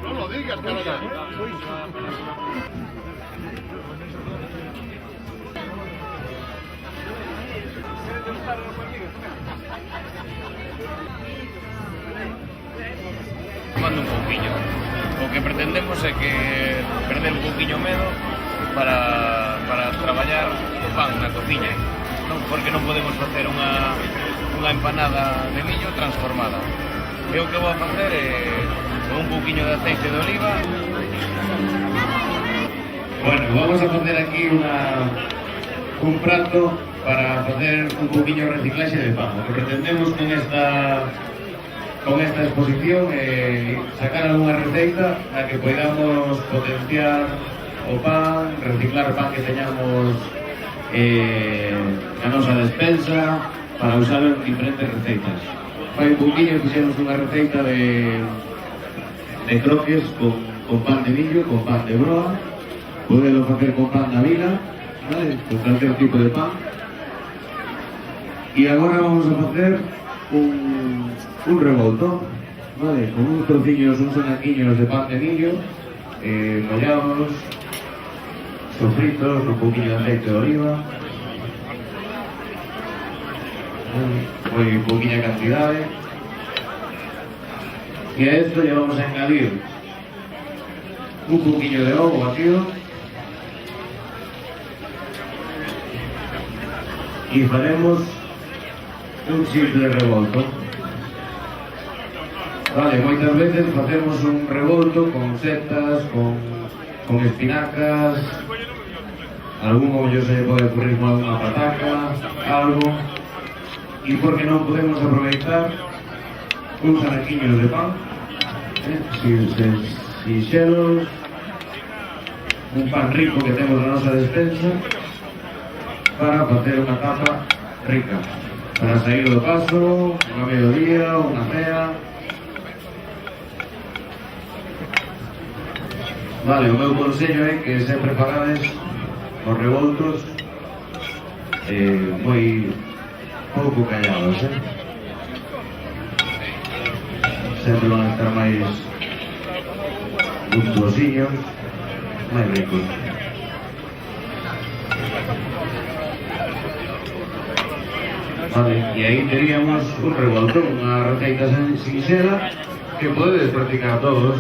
No lo digas, carajo. Mando un pouquiño. O que pretendemos é que perder un pouquiño medo para traballar o pan na cociña, non? Porque non podemos facer unha empanada de millo transformada. E o que vou a facer é con un pouquiño de aceite de oliva. Bueno, vamos a facer aquí un prato para facer un pouquiño de reciclaxe de pan. O que pretendemos con esta exposición sacar algunha receita na que podamos potenciar o pan, reciclar o pan que teñamos na nosa despensa para usar en diferentes receitas. Fai un pouquinho fixemos unha receita de croques con pan de millo, con pan de broa, podelo facer con pan da vila, vale? Con calquer tipo de pan. E agora vamos a facer un revolto, vale, con uns trociños, uns anaquiños de pan de millo, mollados, sofritos, un poquinho de aceite de oliva, moi poquinha cantidade, e a esto ya vamos a añadir un poquinho de ovo batido e faremos un simple revolto. Vale, moitas veces facemos un revolto con setas, con espinacas, algún ollo se pode ocurrir con alguna pataca, algo, e porque non podemos aproveitar uns anaquiños de pan, sinxelos, un pan rico que temos na nosa despensa para facer unha tapa rica, para sair do paso, unha mediodía, unha cea. Vale, o meu consello é que sempre pagades os revoltos moi pouco callados, sempre van a estar máis gustosillos, máis ricos. Vale, e aí teríamos un revolto, unha receita sinxela que podedes practicar todos.